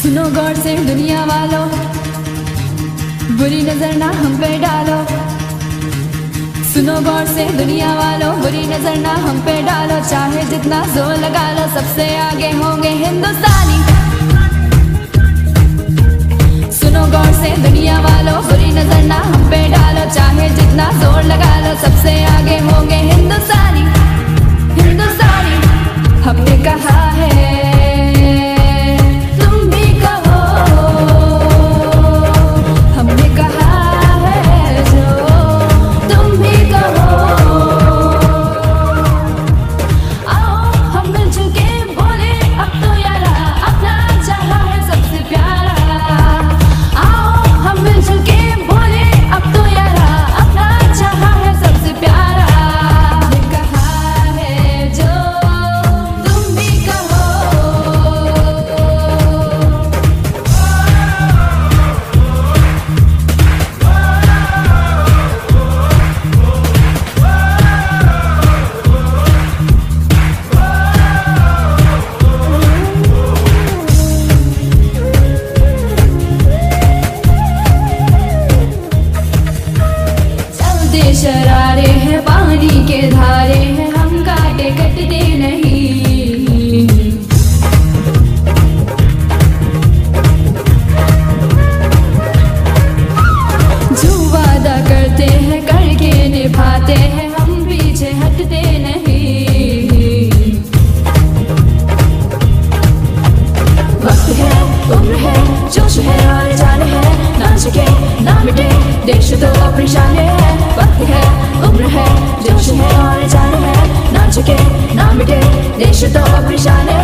सुनो गौर से दुनिया वालों, बुरी नजर ना हम पे डालो। सुनो गौर से दुनिया वालों, बुरी नजर ना हम पे डालो। चाहे जितना जोर लगा लो, सबसे आगे होंगे हिंदुस्तानी। सुनो गौर से दुनिया वालों, बुरी नजर ना हम पे डालो। चाहे जितना जोर लगा लो, सबसे आगे होंगे हिंदुस्तानी। हिंदुस्तानी हमने कहा है, शरारे हैं पानी के धारे हैं, हम काटे कटते नहीं। जो वादा करते हैं करके निभाते हैं, हम पीछे हटते नहीं। वक्त है, उम्र है, जोश है और जान है, ना झुके ना मिटे देश तो अपनी शान है। वक्त है, उम्र है, जोश है और जान है, ना झुके ना मिटे देश तो अपनी शान है।